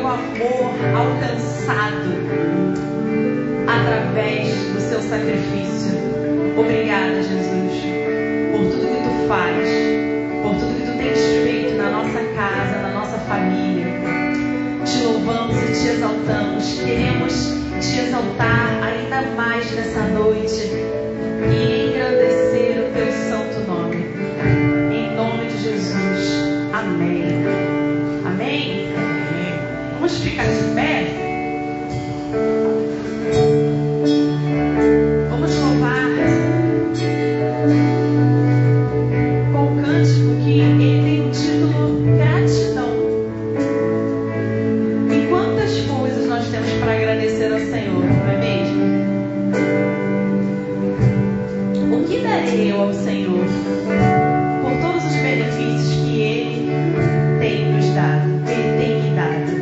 amor alcançado através do seu sacrifício. Obrigada, Jesus, por tudo que tu faz, por tudo que tu tens feito na nossa casa, na nossa família. Te louvamos e te exaltamos. Queremos te exaltar ainda mais nessa noite e engrandecer o teu santo nome. Em nome de Jesus. Amém. Amém? Vamos ficar de pé? Vamos louvar com o cântico que ele tem o título Gratidão. E quantas coisas nós temos para agradecer ao Senhor, não é mesmo? O que darei eu ao Senhor por todos os benefícios que Ele tem nos dado, Ele tem me dado?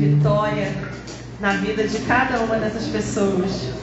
vitória na vida de cada uma dessas pessoas.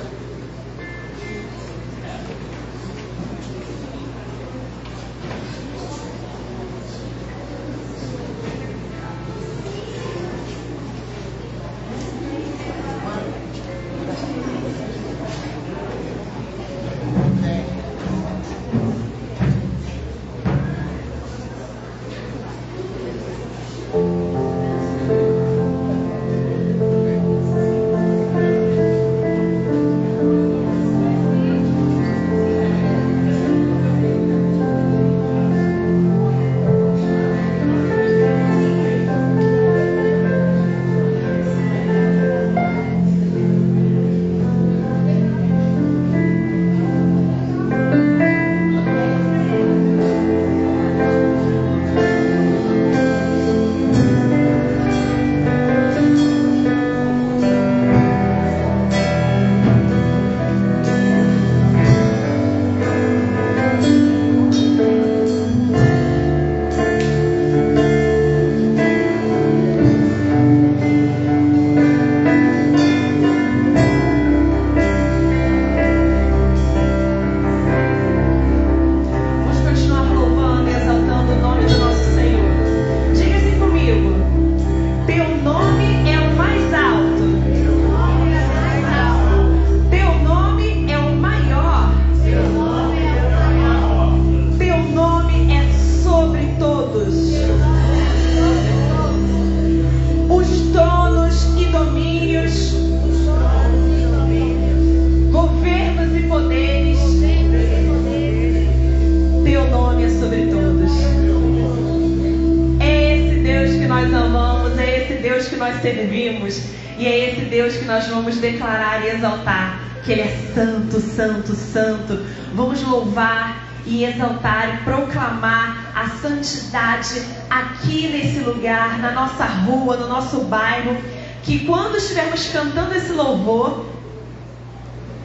Servimos, e é esse Deus que nós vamos declarar e exaltar, que Ele é santo, santo, santo. Vamos louvar e exaltar e proclamar a santidade aqui nesse lugar, na nossa rua, no nosso bairro, que quando estivermos cantando esse louvor,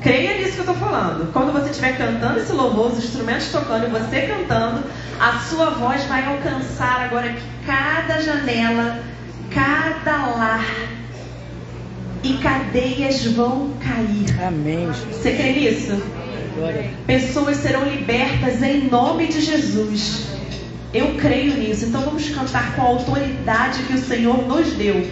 creia nisso que eu estou falando, quando você estiver cantando esse louvor, os instrumentos tocando e você cantando, a sua voz vai alcançar agora que cada janela, cada lar, e cadeias vão cair. Amém. Você crê nisso? Glória. Pessoas serão libertas em nome de Jesus. Eu creio nisso. Então vamos cantar com a autoridade que o Senhor nos deu.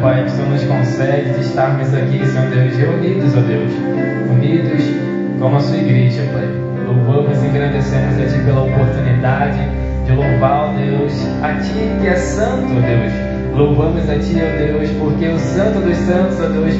Pai, que o Senhor nos concede de estarmos aqui, Senhor Deus, reunidos, ó Deus, unidos como a sua igreja, Pai. Louvamos e agradecemos a Ti pela oportunidade de louvar, ó Deus, a Ti que é santo, ó Deus. Louvamos a Ti, ó Deus, porque o Santo dos Santos, ó Deus,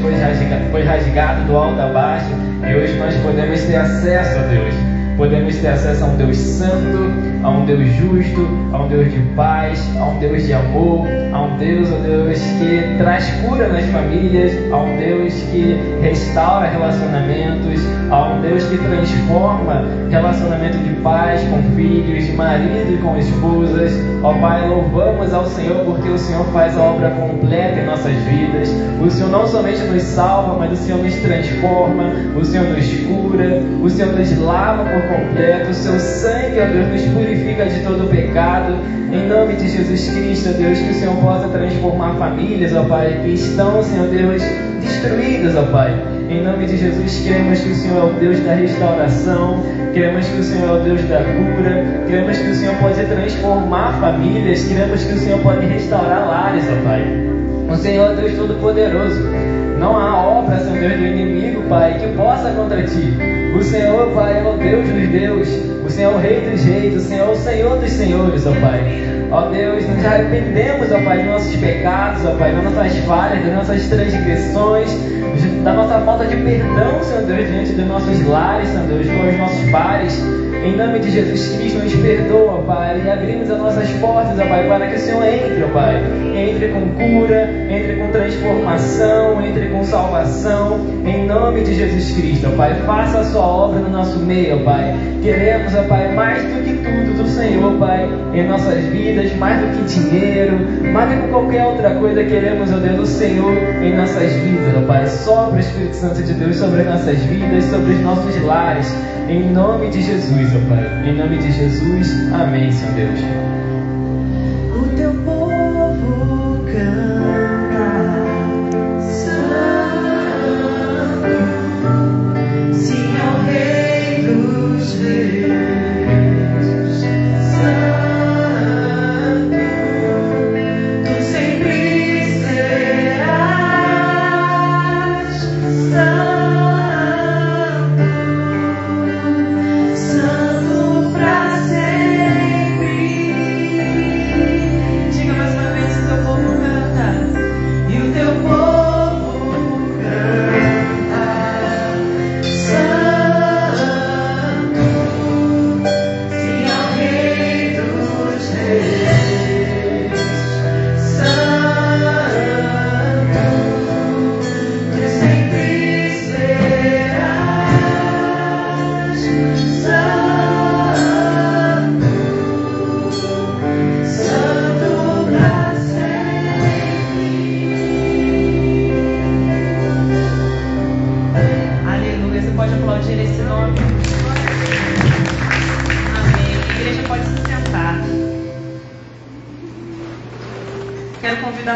foi rasgado do alto a baixo e hoje nós podemos ter acesso, ó Deus. Podemos ter acesso a um Deus santo, a um Deus justo, a um Deus de paz, a um Deus de amor, a um Deus, ó Deus, que traz cura nas famílias, a um Deus que restaura relacionamentos, a um Deus que transforma relacionamento de pais com filhos, de marido e com esposas. Ó Pai, louvamos ao Senhor porque o Senhor faz a obra completa em nossas vidas. O Senhor não somente nos salva, mas o Senhor nos transforma, o Senhor nos cura, o Senhor nos lava por completo. O seu sangue, ó Deus, nos purifica de todo pecado. Em nome de Jesus Cristo, ó Deus, que o Senhor possa transformar famílias, ó Pai, que estão, Senhor Deus, destruídas, ó Pai. Em nome de Jesus, queremos que o Senhor é o Deus da restauração, queremos que o Senhor é o Deus da cura, queremos que o Senhor pode transformar famílias, queremos que o Senhor pode restaurar lares, ó Pai. O Senhor é Deus Todo-Poderoso. Não há obra, Senhor Deus, do inimigo, Pai, que possa contra Ti. O Senhor, Pai, é o Deus dos deuses, o Senhor é o Rei dos reis, o Senhor é o Senhor dos senhores, ó Pai. Ó Deus, nos arrependemos, ó Pai, dos nossos pecados, ó Pai, das nossas falhas, das nossas transgressões, da nossa falta de perdão, Senhor Deus, diante dos nossos lares, Senhor Deus, com os nossos pares. Em nome de Jesus Cristo, nos perdoa, ó Pai, e abrimos as nossas portas, ó Pai, para que o Senhor entre, ó Pai. Entre com cura, entre com transformação, entre com salvação. Em nome de Jesus Cristo, ó Pai, faça a sua obra no nosso meio, ó Pai. Queremos, ó Pai, mais do que tudo do Senhor, Pai, em nossas vidas, mais do que dinheiro, mais do que qualquer outra coisa, queremos, ó Deus, o Senhor em nossas vidas, ó Pai. Sopra o Espírito Santo de Deus sobre as nossas vidas, sobre os nossos lares. Em nome de Jesus, ó Pai. Em nome de Jesus. Amém, Senhor Deus. O teu povo canta santo, sim ao Rei dos reis, santo, tu sempre serás santo.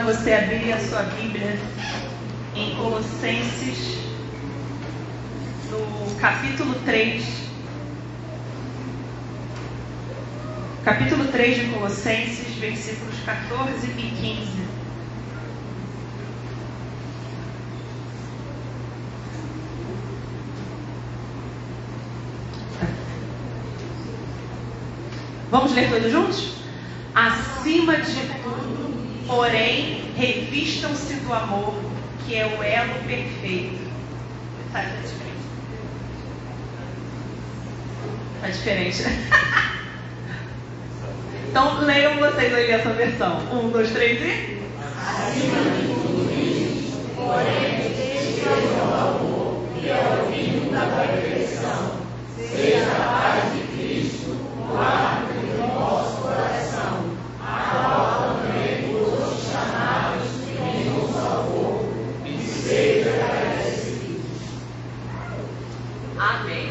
Você abrir a sua Bíblia em Colossenses, no capítulo 3. Capítulo 3 de Colossenses, versículos 14 e 15. Vamos ler todos juntos? Acima de tudo, porém, revistam-se do amor, que é o elo perfeito. Tá diferente. Tá diferente. Então, leiam vocês aí essa versão. 1, 2, 3 e... Acima de tudo, porém, revistam-se do amor, que é o fim da perfeição. Seja a paz de Cristo, o árbitro do vosso coração, a qual também vos chamados em um favor, e seja agradecidos. Amém.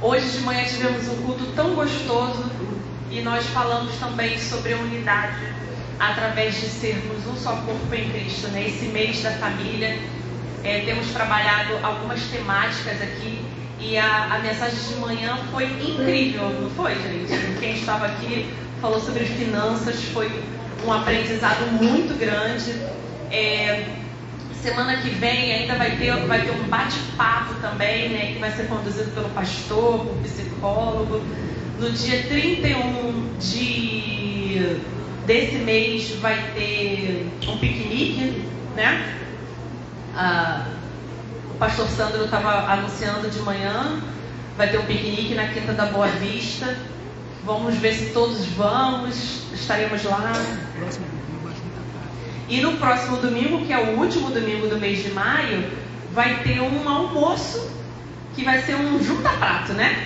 Hoje de manhã tivemos um culto tão gostoso e nós falamos também sobre a unidade através de sermos um só corpo em Cristo, né? Esse mês da família, temos trabalhado algumas temáticas aqui. E a mensagem de manhã foi incrível, não foi, gente? Quem estava aqui falou sobre finanças, foi um aprendizado muito grande. Semana que vem ainda vai ter um bate-papo também, né, que vai ser conduzido pelo pastor, por psicólogo. No dia 31 desse mês vai ter um piquenique, né? O pastor Sandro estava anunciando de manhã, vai ter um piquenique na Quinta da Boa Vista. Vamos ver se todos vamos, estaremos lá. E no próximo domingo, que é o último domingo do mês de maio, vai ter um almoço, que vai ser um junta-prato, né?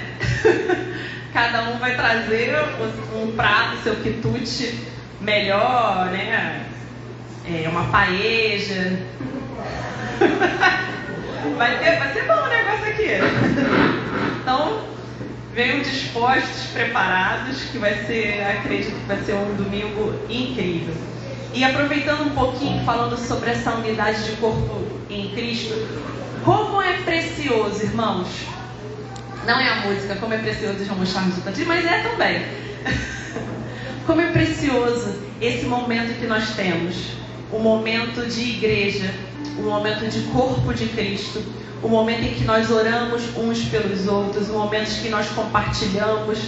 Cada um vai trazer um prato, seu quitute melhor, né? Uma paeja. Vai ser bom o negócio aqui. Então, venham dispostos, preparados, que acredito que vai ser um domingo incrível. E aproveitando um pouquinho, falando sobre essa unidade de corpo em Cristo, como é precioso, irmãos. Não é a música, como é precioso já mostrarmos o cantinho, mas é também. Como é precioso esse momento que nós temos. Um momento de igreja, um momento de corpo de Cristo, um momento em que nós oramos uns pelos outros, um momento em que nós compartilhamos,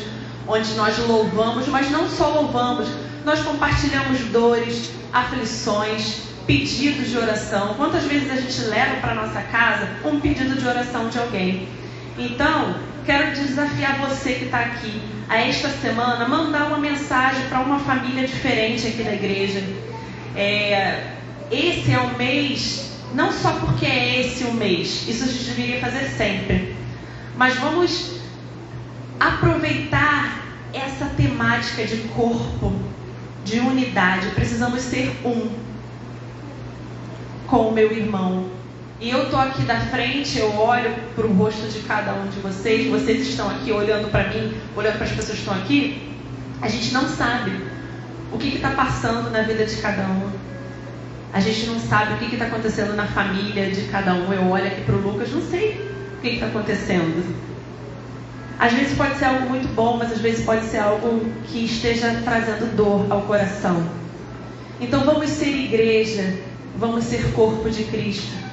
onde nós louvamos, mas não só louvamos, nós compartilhamos dores, aflições, pedidos de oração. Quantas vezes a gente leva para nossa casa um pedido de oração de alguém? Então, quero desafiar você que está aqui, a esta semana, mandar uma mensagem para uma família diferente aqui da igreja. Esse é um mês, não só porque é esse o mês, isso a gente deveria fazer sempre, mas vamos aproveitar essa temática de corpo, de unidade. Precisamos ser um com o meu irmão. E eu estou aqui da frente, eu olho para o rosto de cada um de vocês, vocês estão aqui olhando para mim, olhando para as pessoas que estão aqui. A gente não sabe o que está passando na vida de cada um. A gente não sabe o que está acontecendo na família de cada um. Eu olho aqui para o Lucas, não sei o que está acontecendo. Às vezes pode ser algo muito bom, mas às vezes pode ser algo que esteja trazendo dor ao coração. Então vamos ser igreja, vamos ser corpo de Cristo.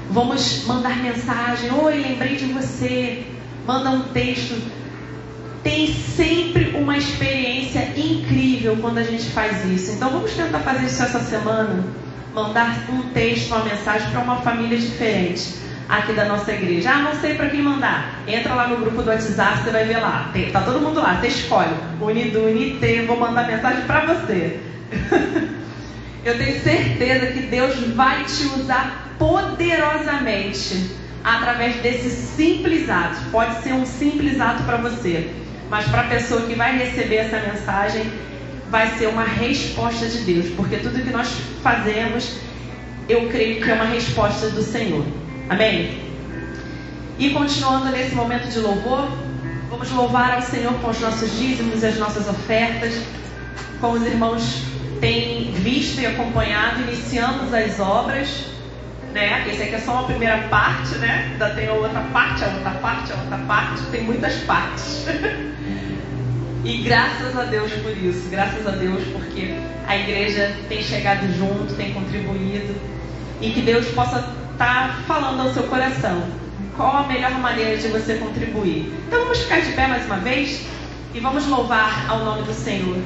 Vamos mandar mensagem, oi, lembrei de você, manda um texto. Tem sempre uma experiência incrível quando a gente faz isso. Então vamos tentar fazer isso essa semana, mandar um texto, uma mensagem para uma família diferente aqui da nossa igreja. Não sei para quem mandar. Entra lá no grupo do WhatsApp, você vai ver lá. Tá todo mundo lá, você escolhe. Unido, Unite, vou mandar mensagem para você. Eu tenho certeza que Deus vai te usar poderosamente através desse simples ato. Pode ser um simples ato para você, mas para a pessoa que vai receber essa mensagem, vai ser uma resposta de Deus, porque tudo que nós fazemos, eu creio que é uma resposta do Senhor. Amém? E continuando nesse momento de louvor, vamos louvar ao Senhor com os nossos dízimos e as nossas ofertas. Como os irmãos têm visto e acompanhado, iniciamos as obras, né? Esse aqui é só uma primeira parte, né? Ainda tem a outra parte, a outra parte, a outra parte, tem muitas partes. E graças a Deus por isso, graças a Deus porque a igreja tem chegado junto, tem contribuído, e que Deus possa estar falando ao seu coração qual a melhor maneira de você contribuir. Então vamos ficar de pé mais uma vez e vamos louvar ao nome do Senhor.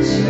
Te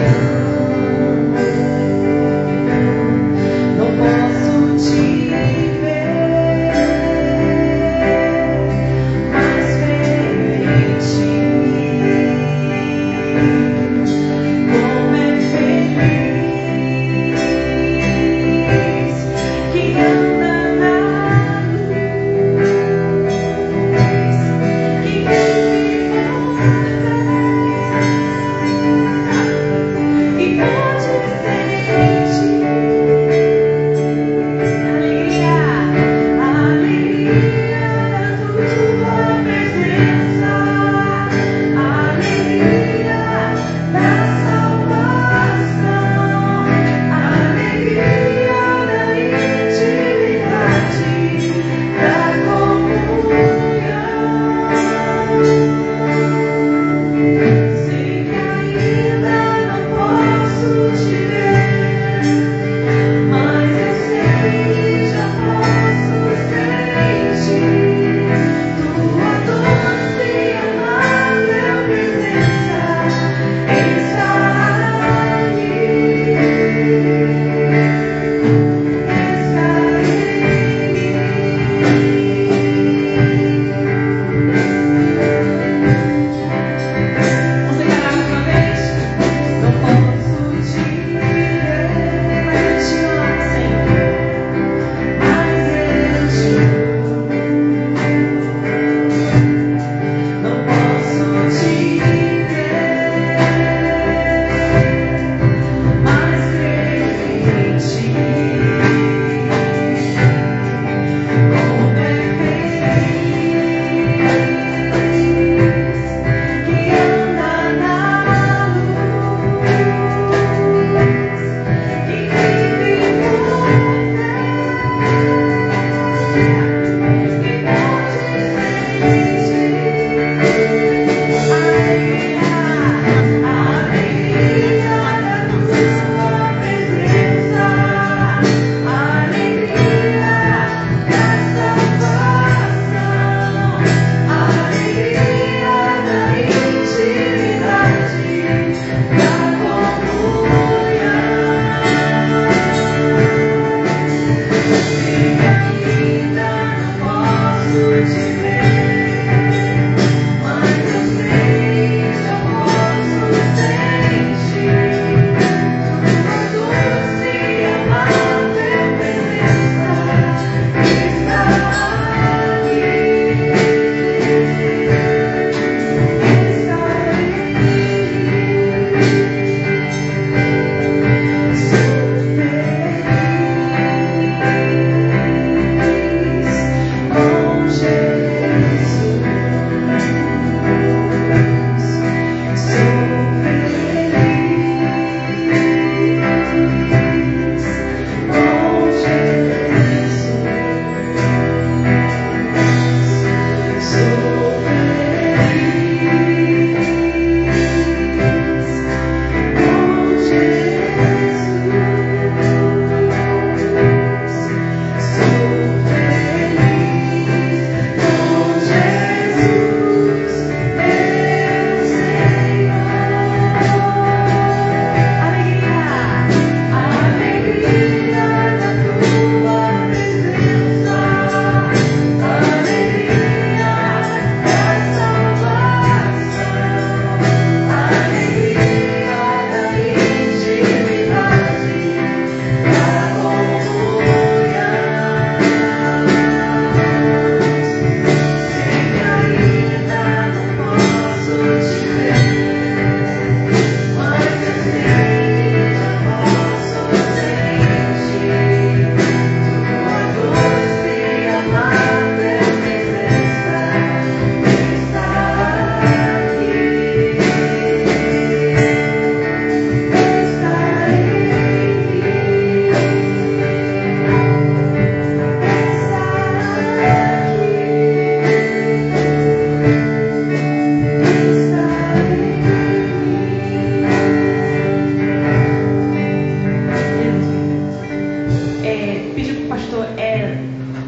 pastor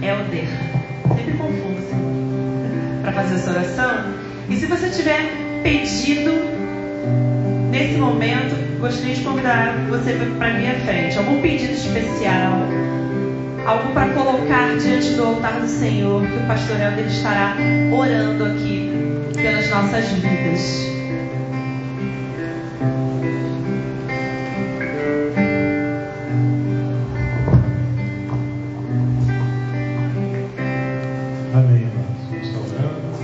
Helder. Sempre confundo para fazer essa oração. E se você tiver pedido nesse momento, gostaria de convidar você para vir à frente. Algum pedido especial, algo para colocar diante do altar do Senhor, que o pastor Helder estará orando aqui pelas nossas vidas. Amém, irmãos. Vamos estar orando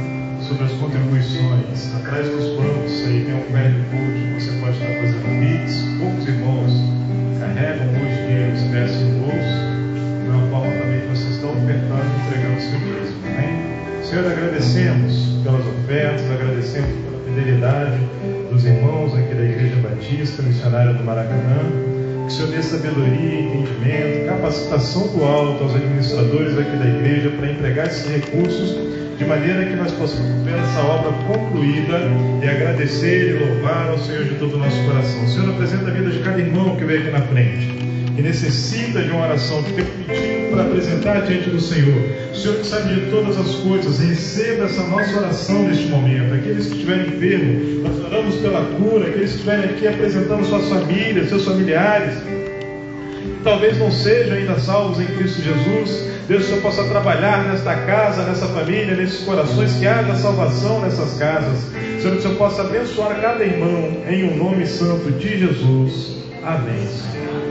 sobre as contribuições. Atrás dos bancos aí tem um velho code que você pode estar fazendo bits. Poucos irmãos carregam hoje dinheiro, espécie no bolso. De uma forma também que vocês estão ofertando e entregando o seu dízimo. Amém? Senhor, agradecemos pelas ofertas, agradecemos pela fidelidade dos irmãos aqui da Igreja Batista Missionária do Maracanã. Que o Senhor dê sabedoria, entendimento, capacitação do alto aos administradores aqui da igreja para empregar esses recursos de maneira que nós possamos ver essa obra concluída e agradecer e louvar ao Senhor de todo o nosso coração. O Senhor apresenta a vida de cada irmão que veio aqui na frente, que necessita de uma oração, que tem pedido para apresentar diante do Senhor. O Senhor que sabe de todas as coisas, receba essa nossa oração neste momento. Aqueles que estiverem enfermos, nós oramos pela cura. Aqueles que estiverem aqui apresentando suas famílias, seus familiares, talvez não sejam ainda salvos em Cristo Jesus. Deus, o Senhor possa trabalhar nesta casa, nessa família, nesses corações, que haja salvação nessas casas. Senhor, que o Senhor possa abençoar cada irmão em um nome santo de Jesus. Amém, Senhor.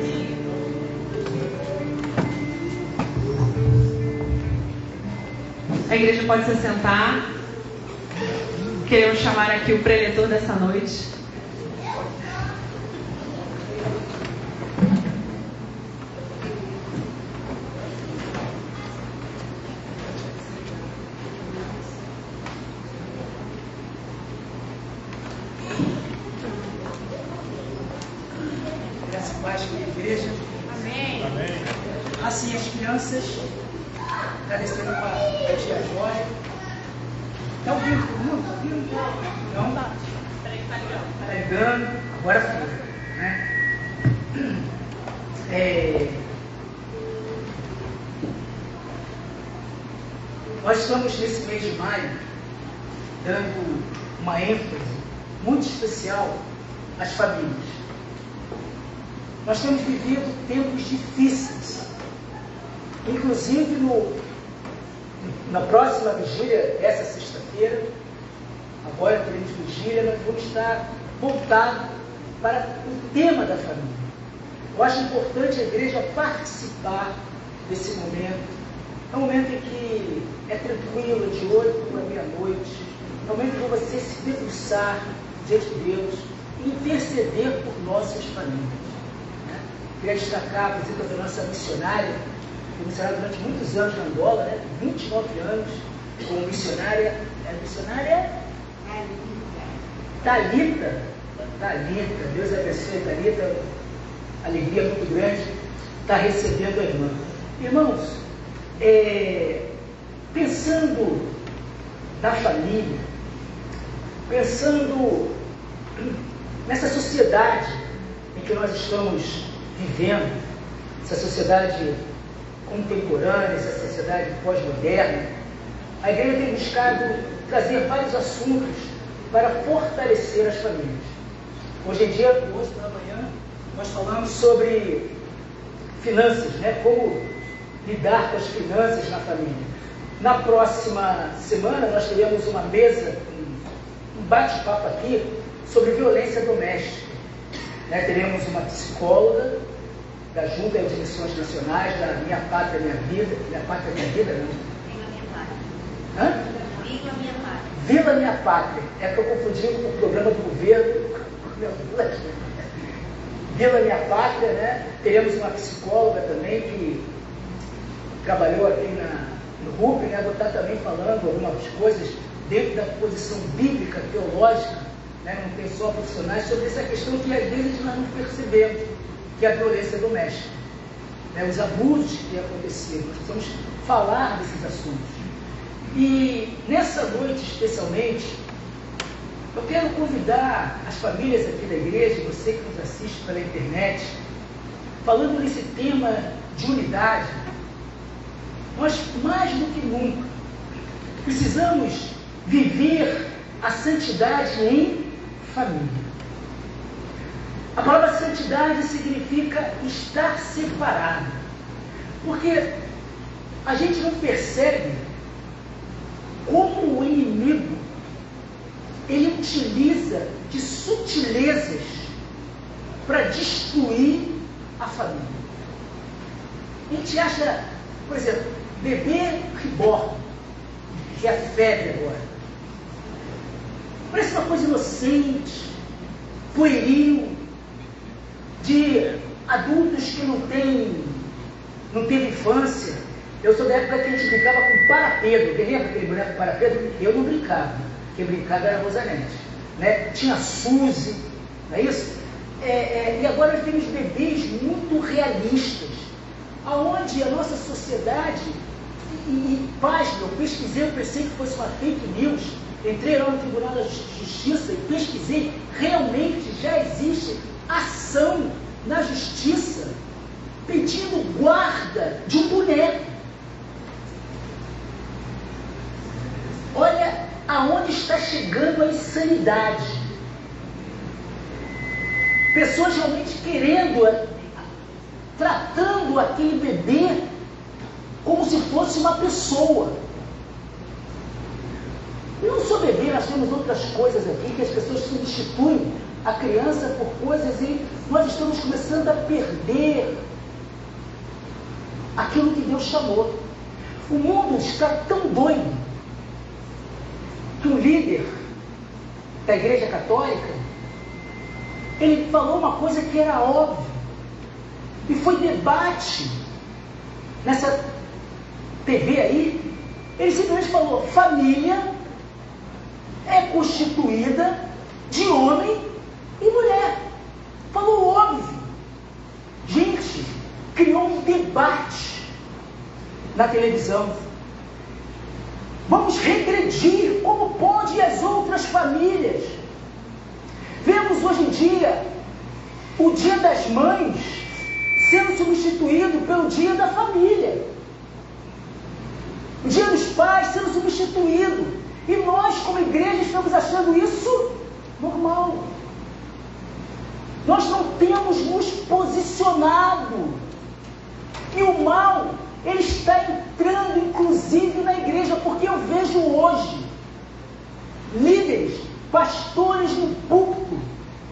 A igreja pode se sentar. Queremos chamar aqui o preletor dessa noite. Graças a Deus, igreja. Amém. Amém. Assim as crianças, agradecendo para a tia Jóia. Está ouvindo todo mundo? Está ouvindo? Não? Está ligando. Agora foi, né? Nós estamos nesse mês de maio dando uma ênfase muito especial às famílias. Nós temos vivido tempos difíceis. Inclusive na próxima vigília, essa sexta-feira, agora teremos vigília, nós vamos estar voltados para o tema da família. Eu acho importante a igreja participar desse momento. É um momento em que é tranquilo, de 8 à meia-noite. É um momento em que você se debruçar diante de Deus e interceder por nossas famílias. Queria destacar a visita da nossa missionária, foi missionária durante muitos anos na Angola, 29 anos, como missionária. A missionária Thalita. Deus abençoe, Thalita. Alegria muito grande estar recebendo a irmã. Irmãos, pensando na família, pensando nessa sociedade em que nós estamos vivendo, essa sociedade contemporânea, essa sociedade pós-moderna, a igreja tem buscado trazer vários assuntos para fortalecer as famílias. Hoje em dia, hoje pela manhã, nós falamos sobre finanças, como lidar com as finanças na família. Na próxima semana, nós teremos uma mesa, um bate-papo aqui sobre violência doméstica. Teremos uma psicóloga da Junta de Missões Nacionais, da Minha Pátria Minha Vida. Minha Pátria Minha Vida, não? Vila Minha Pátria. Hã? Vila Minha Pátria. Vila Minha Pátria. É que eu confundi com o programa do governo. Vila Minha Pátria, Teremos uma psicóloga também que trabalhou aqui no RUP, vou estar também falando algumas coisas dentro da posição bíblica, teológica, não tem só profissionais, sobre essa questão que às vezes nós não percebemos, que é a violência doméstica, os abusos que têm acontecido. Nós precisamos falar desses assuntos. E nessa noite, especialmente, eu quero convidar as famílias aqui da igreja, você que nos assiste pela internet, falando nesse tema de unidade. nós, mais do que nunca, precisamos viver a santidade em família. A palavra santidade significa estar separado. Porque a gente não percebe como o inimigo ele utiliza de sutilezas para destruir a família. A gente acha, por exemplo, bebê reborn, que é a febre agora. Parece uma coisa inocente, pueril, de adultos que não teve infância. Eu sou da época que a gente brincava com Para-Pedro. Quem lembra aquele boneco Para-Pedro? Eu não brincava. Quem brincava era a Rosanete. Né? Tinha Suzy, não é isso? E agora nós temos bebês muito realistas, aonde a nossa sociedade, e pasme, eu pesquisei, eu pensei que fosse uma fake news, entrei lá no Tribunal da Justiça e pesquisei, realmente já existe ação na justiça pedindo guarda de um boneco. Olha aonde está chegando a insanidade. Pessoas realmente tratando aquele bebê como se fosse uma pessoa. E não só bebê, nós temos outras coisas aqui que as pessoas substituem a criança por coisas e nós estamos começando a perder aquilo que Deus chamou. O mundo está tão doido que um líder da Igreja Católica, ele falou uma coisa que era óbvia, e foi debate nessa TV aí. Ele simplesmente falou: família é constituída de homem e mulher. Falou óbvio. Gente, criou um debate na televisão. Vamos regredir, como pode as outras famílias? Vemos hoje em dia o Dia das Mães sendo substituído pelo Dia da Família. O Dia dos Pais sendo substituído. E nós, como igreja, estamos achando isso normal. Nós não temos nos posicionado. E o mal, ele está entrando, inclusive, na igreja, porque eu vejo hoje líderes, pastores no púlpito,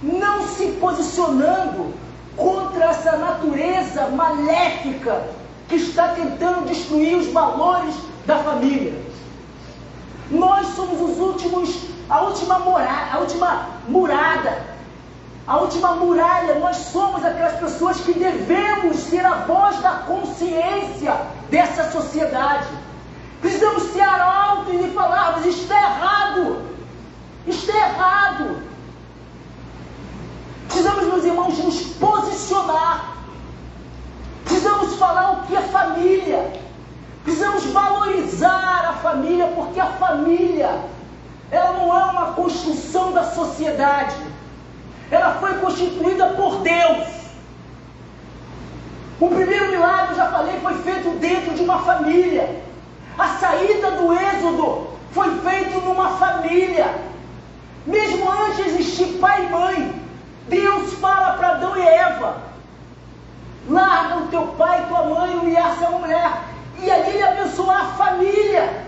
não se posicionando contra essa natureza maléfica que está tentando destruir os valores da família. Nós somos os últimos, a última muralha, nós somos aquelas pessoas que devemos ser a voz da consciência dessa sociedade. Precisamos ser arautos e falar: mas isto é errado, isto é errado. Precisamos, meus irmãos, nos posicionar. Precisamos falar o que é família. Precisamos valorizar a família, porque a família, ela não é uma construção da sociedade. Ela foi constituída por Deus. O primeiro milagre, eu já falei, foi feito dentro de uma família. A saída do Êxodo foi feita numa família. Mesmo antes de existir pai e mãe, Deus fala para Adão e Eva: larga o teu pai e tua mãe, mulher, sua mulher. E ali ele abençoou a família.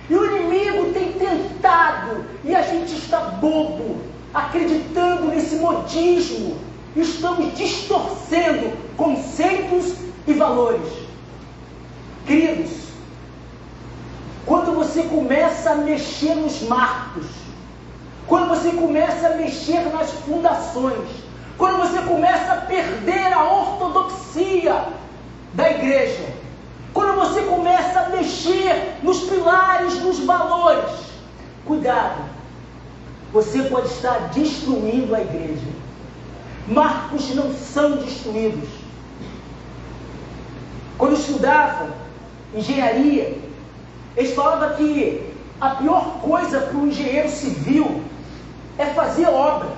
E o inimigo tem tentado, e a gente está bobo, acreditando nesse modismo. Estamos distorcendo conceitos e valores. Queridos, quando você começa a mexer nos marcos, quando você começa a mexer nas fundações, quando você começa a perder a ortodoxia da igreja, quando você começa a mexer nos pilares, nos valores, cuidado, você pode estar destruindo a igreja. Marcos não são destruídos. Quando eu estudava engenharia, eles falavam que a pior coisa para o engenheiro civil é fazer obra.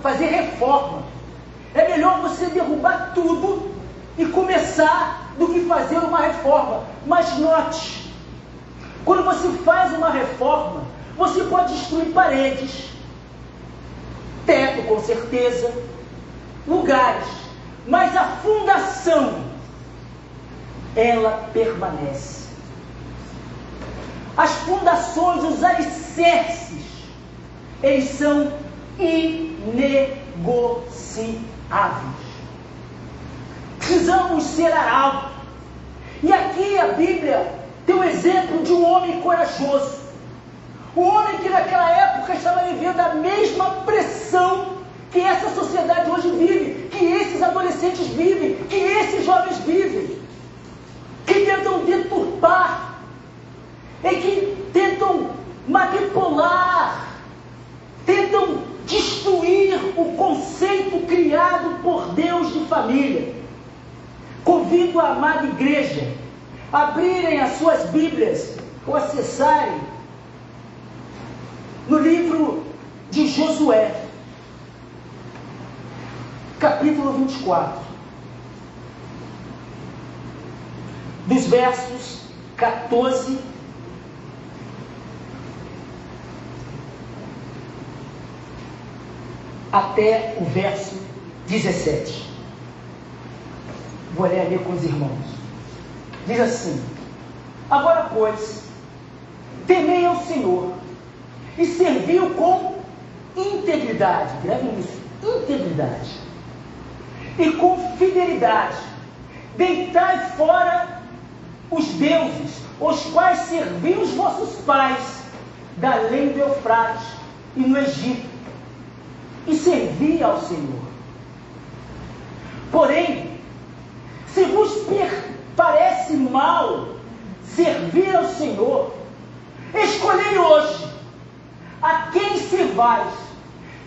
Fazer reforma. É melhor você derrubar tudo e começar do que fazer uma reforma. Mas note, quando você faz uma reforma, você pode destruir paredes, teto com certeza, lugares, mas a fundação, ela permanece. As fundações, os alicerces, eles são inegociáveis. Precisamos ser arautos. E aqui a Bíblia tem um exemplo de um homem corajoso. Um homem que naquela época estava vivendo a mesma pressão que essa sociedade hoje vive, que esses adolescentes vivem, que esses jovens vivem, que tentam deturpar, e que tentam manipular, tentam destruir o conceito criado por Deus de família. Convido a amada igreja a abrirem as suas Bíblias ou acessarem no livro de Josué, capítulo 24, dos versos 14 até o verso 17. Vou ler ali com os irmãos. Diz assim: agora, pois, temei ao Senhor e serviu com integridade. Gravem isso: integridade. E com fidelidade. Deitai fora os deuses, os quais serviam os vossos pais, da além do Eufrates e no Egito, e servi ao Senhor. Porém, se vos parece mal servir ao Senhor, escolhei hoje a quem servais,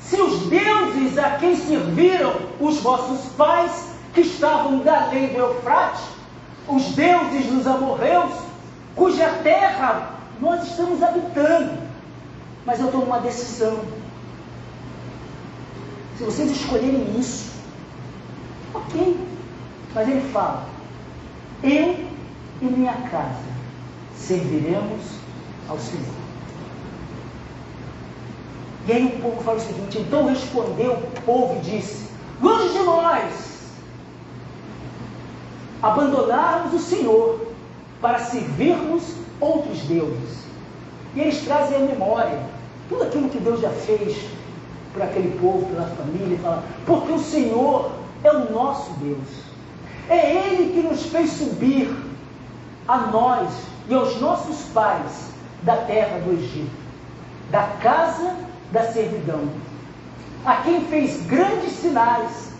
se os deuses a quem serviram os vossos pais, que estavam da além do Eufrates, os deuses dos amorreus, cuja terra nós estamos habitando. Mas eu tomo uma decisão. Se vocês escolherem isso, ok. Mas ele fala: eu e minha casa serviremos ao Senhor. E aí o povo fala o seguinte: então respondeu o povo e disse: longe de nós abandonarmos o Senhor para servirmos outros deuses. E eles trazem à memória tudo aquilo que Deus já fez por aquele povo, pela família, e fala: porque o Senhor é o nosso Deus. É Ele que nos fez subir a nós e aos nossos pais da terra do Egito, da casa da servidão, a quem fez grandes sinais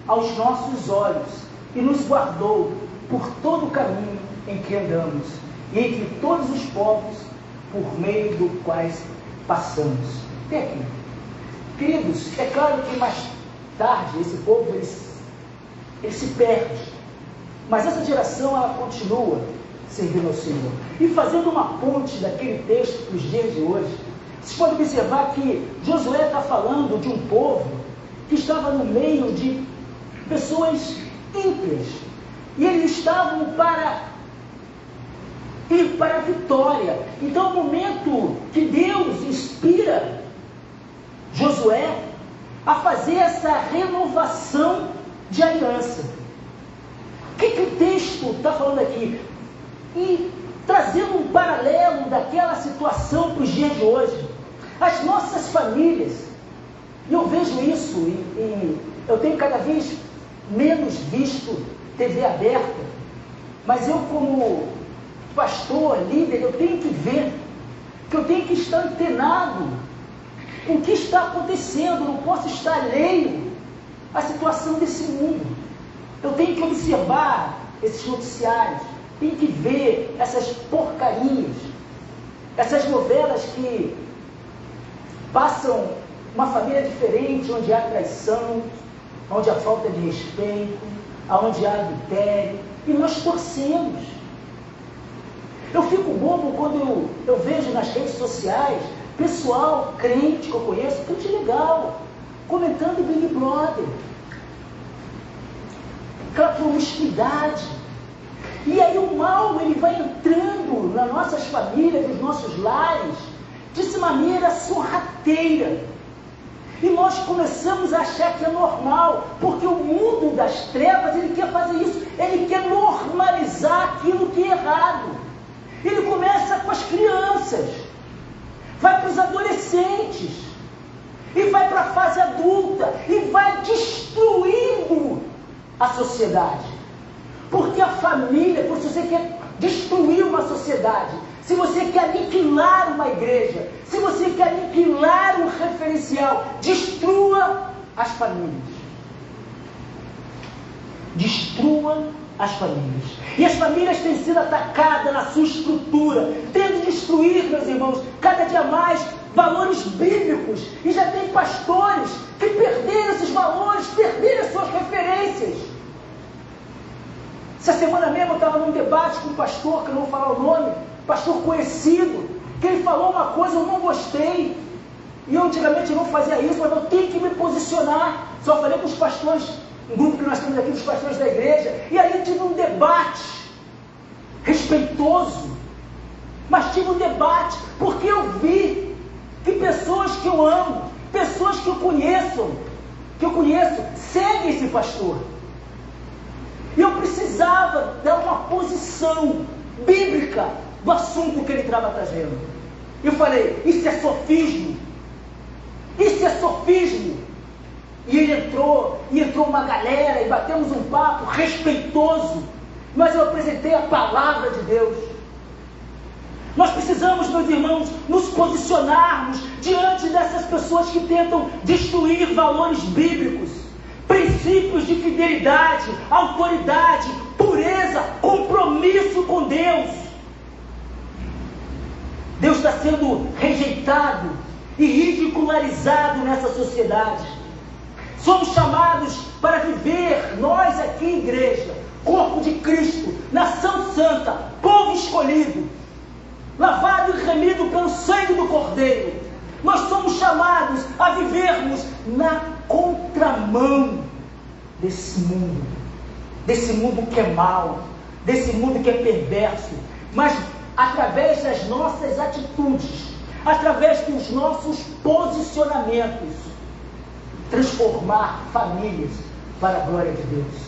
aos nossos olhos e nos guardou por todo o caminho em que andamos e entre todos os povos por meio do quais passamos. Até aqui. Queridos, é claro que mais tarde esse povo ele se perde, mas essa geração ela continua servindo ao Senhor. E fazendo uma ponte daquele texto para os dias de hoje, vocês podem observar que Josué está falando de um povo que estava no meio de pessoas ímpias, e eles estavam para ir para a vitória. Então, o momento que Deus inspira Josué a fazer essa renovação de aliança. O que o texto está falando aqui? E trazendo um paralelo daquela situação para os dias de hoje. As nossas famílias, e eu vejo isso, e eu tenho cada vez menos visto TV aberta, mas eu como pastor, líder, eu tenho que ver, que eu tenho que estar antenado com o que está acontecendo. Eu não posso estar alheio à situação desse mundo. Eu tenho que observar esses noticiários, tenho que ver essas porcarias, essas novelas que passam uma família diferente, onde há traição, onde há falta de respeito, onde há adultério, e nós torcemos. Eu fico bobo quando eu vejo nas redes sociais pessoal crente que eu conheço, gente legal, comentando Big Brother, aquela promiscuidade, E aí o mal, ele vai entrando nas nossas famílias, nos nossos lares, de maneira sorrateira. E nós começamos a achar que é normal, porque o mundo das trevas, ele quer fazer isso, ele quer normalizar aquilo que é errado. Ele começa com as crianças, vai para os adolescentes, e vai para a fase adulta, e vai destruindo a sociedade. Porque a família, se você quer destruir uma sociedade, se você quer aniquilar uma igreja, se você quer aniquilar um referencial, destrua as famílias. Destrua as famílias. E as famílias têm sido atacadas na sua estrutura, tendo de destruir, meus irmãos, cada dia mais valores bíblicos. E já tem pastores que perderam esses valores, perderam as suas referências. Essa semana mesmo eu estava num debate com um pastor, que eu não vou falar o nome, pastor conhecido, que ele falou uma coisa, eu não gostei. E eu antigamente não fazia isso, mas eu tenho que me posicionar. Só falei com os pastores, um grupo que nós temos aqui, dos pastores da igreja, e aí tive um debate respeitoso, mas tive um debate, porque eu vi que pessoas que eu amo, pessoas que eu conheço, seguem esse pastor. E eu precisava dar uma posição bíblica do assunto que ele estava trazendo. Eu falei, isso é sofismo. Isso é sofismo. E ele entrou uma galera, e batemos um papo respeitoso, mas eu apresentei a palavra de Deus. Nós precisamos, meus irmãos, nos posicionarmos diante dessas pessoas que tentam destruir valores bíblicos, princípios de fidelidade, autoridade, pureza, compromisso com Deus. Deus está sendo rejeitado e ridicularizado nessa sociedade. Somos chamados para viver, nós aqui, igreja, corpo de Cristo, nação santa, povo escolhido, lavado e remido pelo sangue do Cordeiro. Nós somos chamados a vivermos na contramão desse mundo que é mau, desse mundo que é perverso, mas através das nossas atitudes, através dos nossos posicionamentos, transformar famílias para a glória de Deus.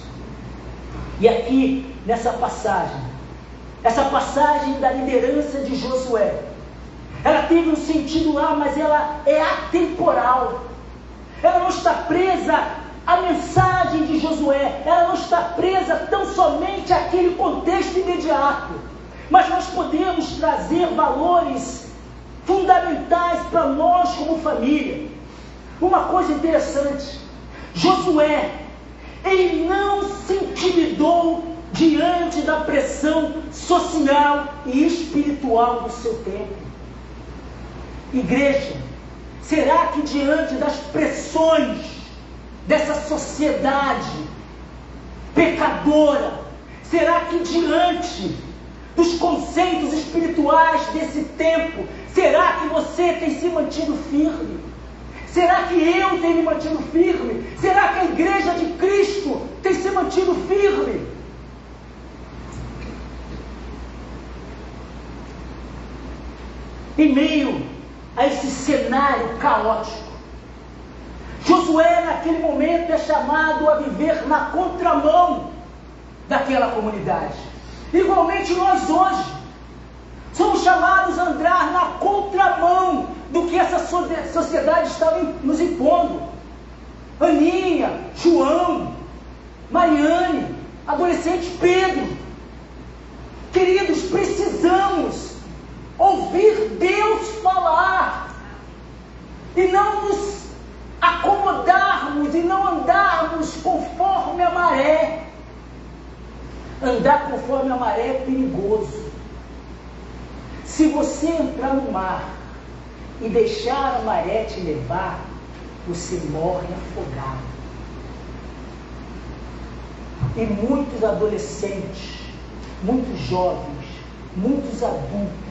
E aqui, nessa passagem, essa passagem da liderança de Josué, ela teve um sentido lá, mas ela é atemporal. Ela não está presa à mensagem de Josué, ela não está presa tão somente àquele contexto imediato, mas nós podemos trazer valores fundamentais para nós como família. Uma coisa interessante, Josué, ele não se intimidou diante da pressão social e espiritual do seu tempo. Igreja, será que diante das pressões dessa sociedade pecadora, será que diante dos conceitos espirituais desse tempo, será que você tem se mantido firme? Será que eu tenho me mantido firme? Será que a igreja de Cristo tem se mantido firme? Em meio a esse cenário caótico, Josué naquele momento é chamado a viver na contramão daquela comunidade. Igualmente nós hoje somos chamados a andar na contramão do que essa sociedade está nos impondo. Aninha, João, Mariane, adolescente Pedro, queridos, precisamos ouvir Deus falar e não nos acomodarmos e não andarmos conforme a maré. Andar conforme a maré é perigoso. Se você entrar no mar e deixar a maré te levar, você morre afogado. E muitos adolescentes, muitos jovens, muitos adultos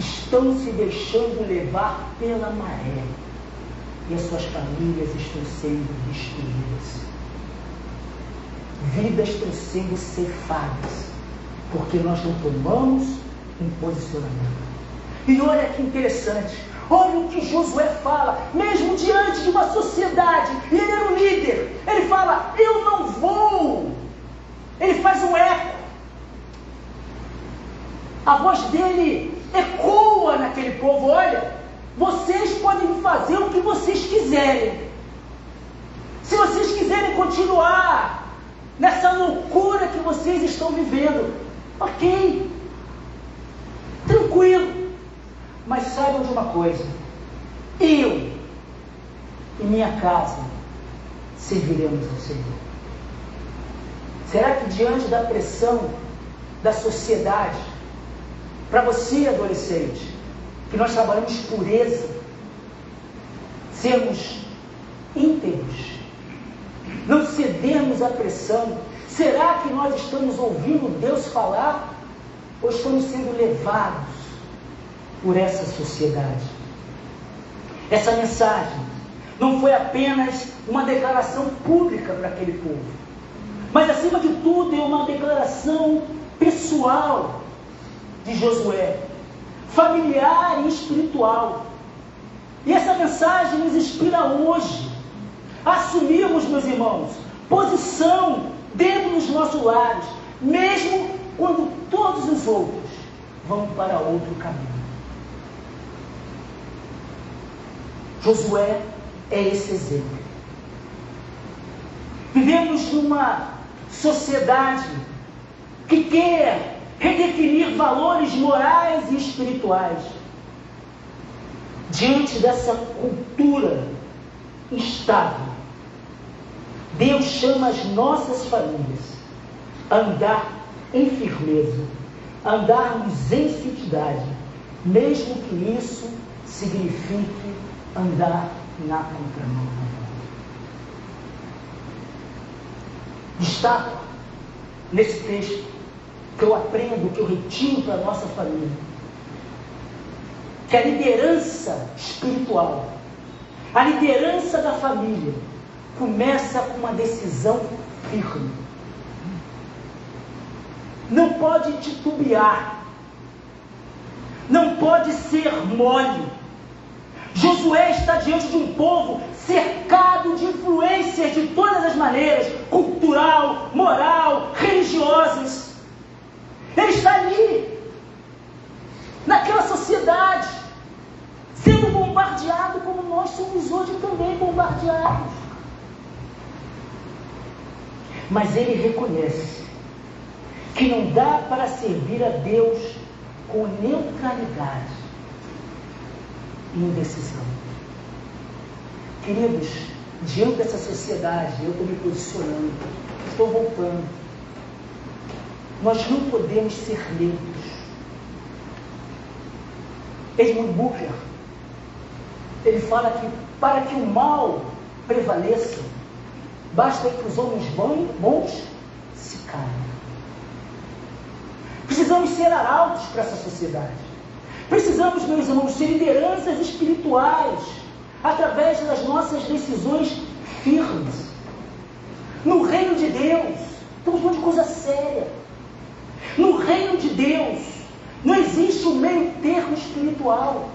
estão se deixando levar pela maré e as suas famílias estão sendo destruídas. Vidas estão sendo ceifadas Porque nós não tomamos um posicionamento. E olha que interessante, olha o que Josué fala, mesmo diante de uma sociedade, e ele era um líder, ele fala, eu não vou. Ele faz um eco. A voz dele ecoa naquele povo, olha, vocês podem fazer o que vocês quiserem. Se vocês quiserem continuar nessa loucura que vocês estão vivendo, ok, tranquilo. Mas saibam de uma coisa, eu e minha casa serviremos ao Senhor. Será que diante da pressão da sociedade, para você adolescente, que nós trabalhamos pureza, sermos íntegros, não cedermos à pressão, será que nós estamos ouvindo Deus falar ou estamos sendo levados por essa sociedade? Essa mensagem não foi apenas uma declaração pública para aquele povo, mas acima de tudo é uma declaração pessoal de Josué, familiar e espiritual. E essa mensagem nos inspira hoje a assumirmos, meus irmãos, posição dentro dos nossos lares, mesmo quando todos os outros vão para outro caminho. Josué é esse exemplo. Vivemos numa sociedade que quer redefinir valores morais e espirituais. Diante dessa cultura instável, Deus chama as nossas famílias a andar em firmeza, a andarmos em santidade, mesmo que isso signifique andar na contramão. Destaco nesse texto que eu aprendo, que eu retiro para a nossa família, que a liderança espiritual, a liderança da família, começa com uma decisão firme. Não pode titubear, não pode ser mole. Josué está diante de um povo cercado de influências de todas as maneiras, cultural, moral, religiosas. Ele está ali, naquela sociedade, sendo bombardeado como nós somos hoje também bombardeados. Mas ele reconhece que não dá para servir a Deus com neutralidade e indecisão. Queridos, diante dessa sociedade, eu estou me posicionando, estou voltando. Nós não podemos ser neutros. Edmund Burke, ele fala que para que o mal prevaleça, basta que os homens bons se calem. Precisamos ser arautos para essa sociedade. Precisamos, meus irmãos, ser lideranças espirituais através das nossas decisões firmes. No reino de Deus, estamos falando de coisa séria. No reino de Deus, não existe um meio termo espiritual.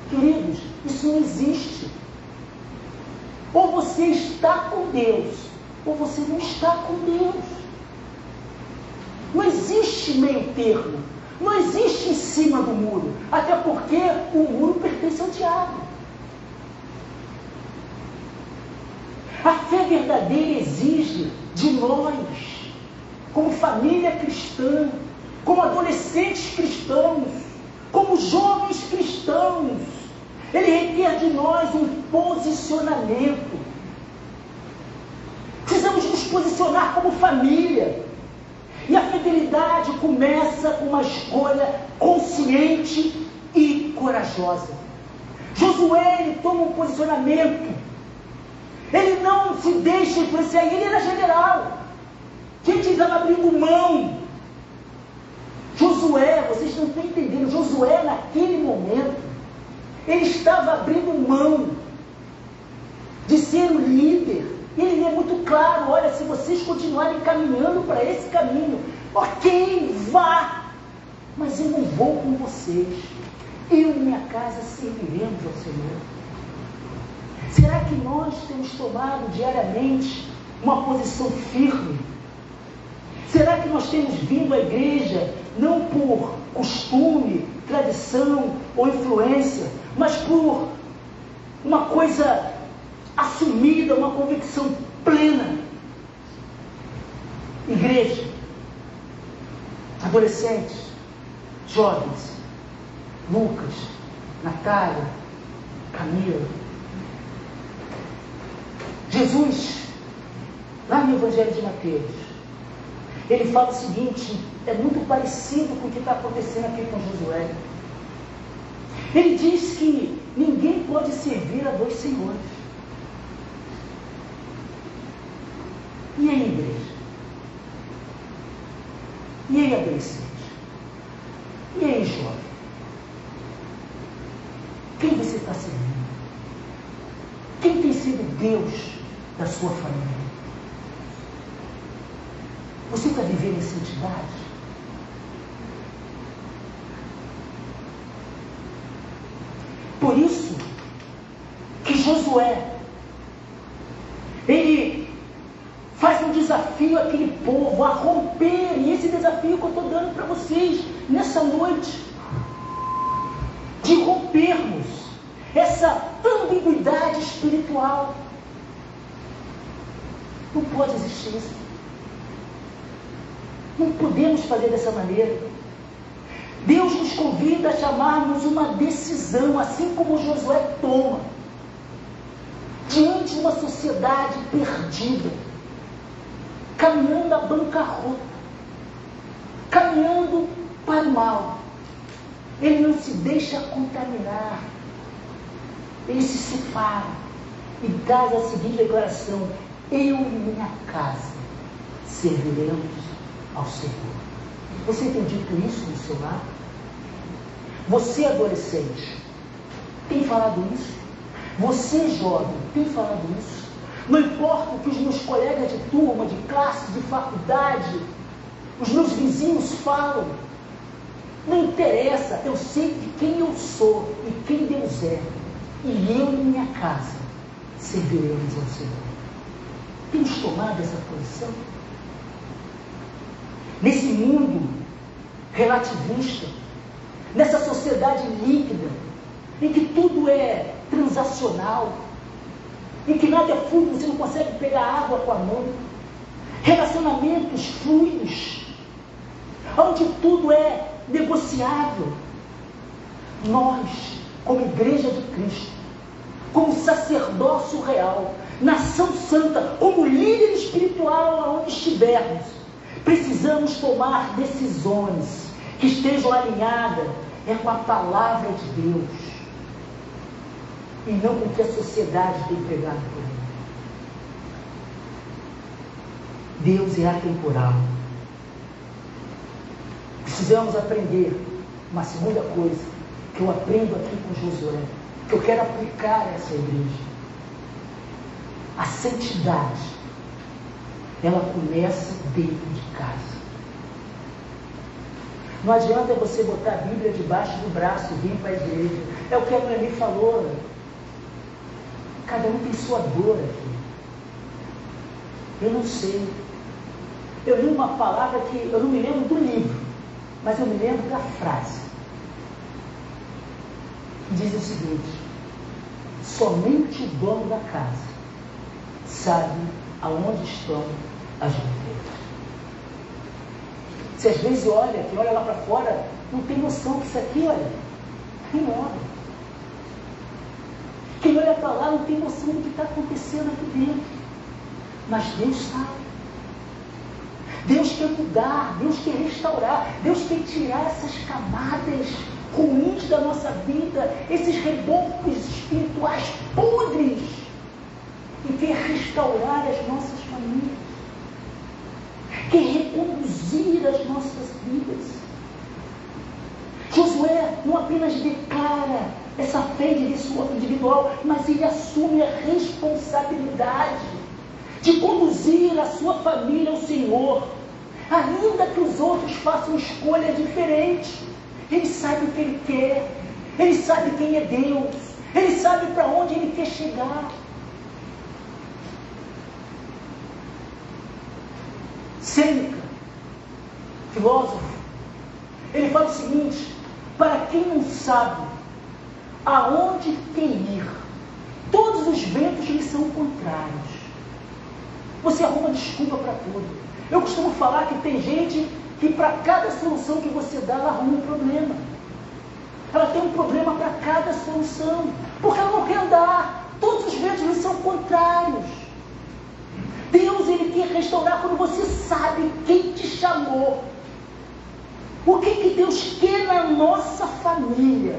Queridos, isso não existe. Ou você está com Deus, ou você não está com Deus. Não existe meio termo. Não existe em cima do muro. Até porque o muro pertence ao diabo. A fé verdadeira exige de nós, como família cristã, como adolescentes cristãos, como jovens cristãos, ele requer de nós um posicionamento. Precisamos nos posicionar como família. E a fidelidade começa com uma escolha consciente e corajosa. Josué, ele toma um posicionamento. Ele não se deixa influenciar. Ele era general. Gente, estava abrindo mão. Josué, vocês não estão entendendo. Josué, naquele momento, ele estava abrindo mão de ser um líder. Ele é muito claro, olha, se vocês continuarem caminhando para esse caminho, Ok, vá, mas eu não vou com vocês. Eu e minha casa serviremos ao Senhor. Será que nós temos tomado diariamente uma posição firme? Será que nós temos vindo à igreja não por costume, tradição ou influência, mas por uma coisa assumida, uma convicção plena? Igreja, adolescentes, jovens, Lucas, Natália, Camila. Jesus, lá no Evangelho de Mateus, ele fala o seguinte, é muito parecido com o que está acontecendo aqui com Josué. Ele diz que ninguém pode servir a dois senhores. E aí, igreja? E aí, adolescente? E aí, jovem? Quem você está servindo? Quem tem sido Deus da sua família? Você está vivendo em santidade? Por isso que Josué, ele faz um desafio àquele povo a romper, e esse desafio que eu estou dando para vocês nessa noite, de rompermos essa ambiguidade espiritual. Não pode existir isso. Não podemos fazer dessa maneira. Deus nos convida a chamarmos uma decisão, assim como Josué toma, diante de uma sociedade perdida, caminhando à bancarrota, caminhando para o mal. Ele não se deixa contaminar, ele se separa e dá a seguinte declaração: eu e minha casa serviremos ao Senhor. Você tem dito isso no seu lar? Você, adolescente, tem falado isso? Você, jovem, tem falado isso? Não importa o que os meus colegas de turma, de classe, de faculdade, os meus vizinhos falam, não interessa, eu sei de quem eu sou e quem Deus é, e eu e minha casa serviremos ao Senhor. Temos tomado essa posição? Nesse mundo relativista, nessa sociedade líquida, em que tudo é transacional, em que nada é fluido, você não consegue pegar água com a mão, relacionamentos fluidos, onde tudo é negociável, nós, como Igreja de Cristo, como sacerdócio real, nação santa, como líder espiritual aonde estivermos, precisamos tomar decisões que estejam alinhadas com a palavra de Deus e não com o que a sociedade tem pregado por aí. Deus é atemporal. Precisamos aprender uma segunda coisa que eu aprendo aqui com Josué, que eu quero aplicar a essa igreja. A santidade, ela começa dentro de casa. Não adianta você botar a Bíblia debaixo do braço e vir para a igreja. É o que a Noemi falou. Né? Cada um tem sua dor aqui. Eu não sei. Eu li uma palavra que eu não me lembro do livro, mas eu me lembro da frase. Que diz o seguinte: somente o dono da casa sabe aonde estão as ovelhas. Se às vezes quem olha lá para fora, não tem noção que isso aqui, olha, tem hora. Quem olha para lá não tem noção do que está acontecendo aqui dentro. Mas Deus sabe. Deus quer mudar, Deus quer restaurar, Deus quer tirar essas camadas ruins da nossa vida, esses rebocos espirituais podres, e quer restaurar as nossas famílias, quer reconduzir as nossas vidas. Josué não apenas declara essa fé individual, mas ele assume a responsabilidade de conduzir a sua família ao Senhor. Ainda que os outros façam escolha diferente, Ele sabe o que Ele quer. Ele sabe quem é Deus. Ele sabe para onde Ele quer chegar. Sêneca, filósofo, ele fala o seguinte: para quem não sabe aonde quer ir, todos os ventos lhe são contrários. Você arruma desculpa para tudo. Eu costumo falar que tem gente que para cada solução que você dá, ela arruma um problema. Ela tem um problema para cada solução, porque ela não quer andar. Todos os ventos lhe são contrários. Deus, Ele quer restaurar quando você sabe quem te chamou. O que Deus quer na nossa família?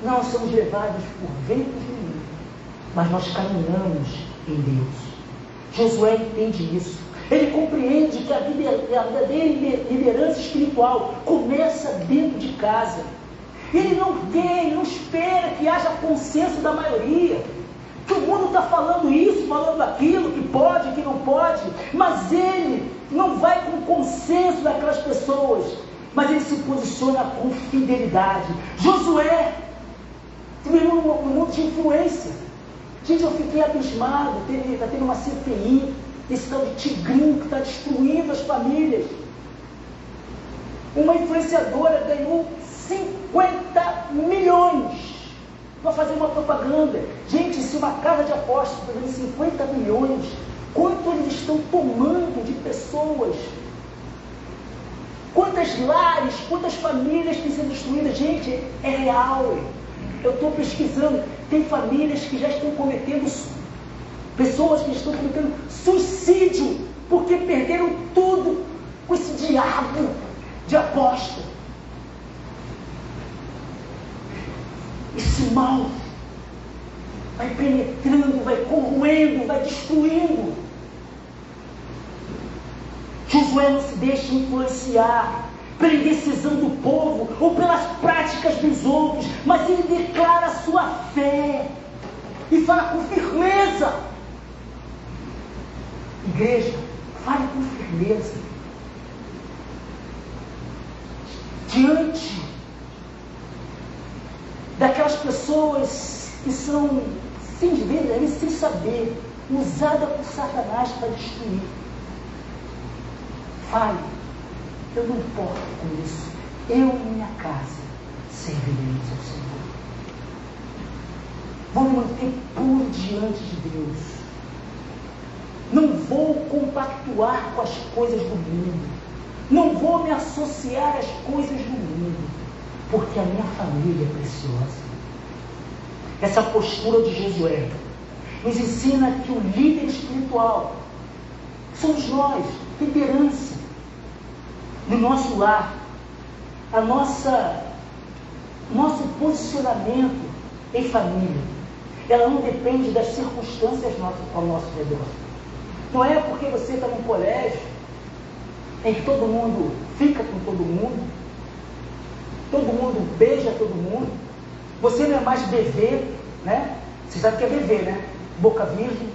Nós somos levados por ventos do mundo, mas nós caminhamos em Deus. Josué entende isso. Ele compreende que a verdadeira liderança espiritual começa dentro de casa. Ele não espera que haja consenso da maioria. Que o mundo está falando isso, falando aquilo, que pode, que não pode. Mas ele não vai com o consenso daquelas pessoas. Mas ele se posiciona com fidelidade. Josué viveu num mundo de influência. Gente, eu fiquei abismado. Está tendo uma CPI, esse tal de Tigrinho que está destruindo as famílias. Uma influenciadora ganhou 50 milhões para fazer uma propaganda. Gente, se uma casa de apostas está dando 50 milhões, quanto eles estão tomando de pessoas? Quantas lares, quantas famílias têm sido destruídas? Gente, é real. Eu estou pesquisando. Tem famílias que já estão cometendo, pessoas que estão cometendo suicídio, porque perderam tudo com esse diabo de aposta. Esse mal vai penetrando, vai corroendo, vai destruindo. Josué não se deixa influenciar pela indecisão do povo ou pelas práticas dos outros, mas ele declara a sua fé e fala com firmeza. Igreja, fale com firmeza. Diante daquelas pessoas que são, sem saber, usadas por Satanás para destruir. Fale, eu não importo com isso. Eu e minha casa serviremos ao Senhor. Vou me manter puro diante de Deus. Não vou compactuar com as coisas do mundo. Não vou me associar às coisas do mundo, porque a minha família é preciosa. Essa postura de Josué nos ensina que o líder espiritual somos nós, liderança, no nosso lar, nosso posicionamento em família. Ela não depende das circunstâncias ao nosso redor. Não é porque você está num colégio em que todo mundo fica com todo mundo beija todo mundo, você não é mais bebê, né? Você sabe o que é bebê, né? Boca virgem.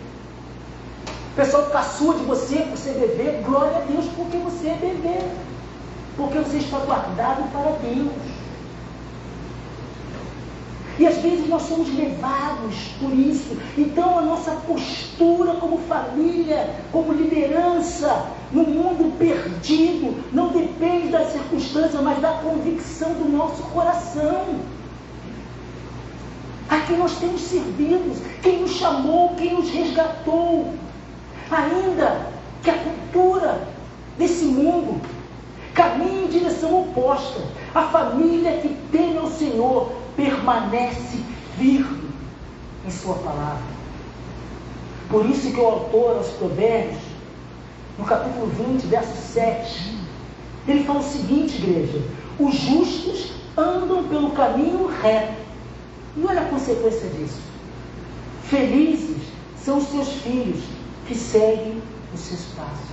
O pessoal caçua de você por ser bebê. Glória a Deus, porque você é bebê, porque você está guardado para Deus. E às vezes nós somos levados por isso. Então a nossa postura como família, como liderança, no mundo perdido, não depende da circunstância, mas da convicção do nosso coração. A quem nós temos servido, quem nos chamou, quem nos resgatou. Ainda que a cultura desse mundo caminhe em direção oposta, a família que teme ao Senhor permanece firme em sua palavra. Por isso que o autor aos Provérbios, no capítulo 20, verso 7, ele fala o seguinte, igreja: os justos andam pelo caminho reto. E olha a consequência disso: felizes são os seus filhos que seguem os seus passos.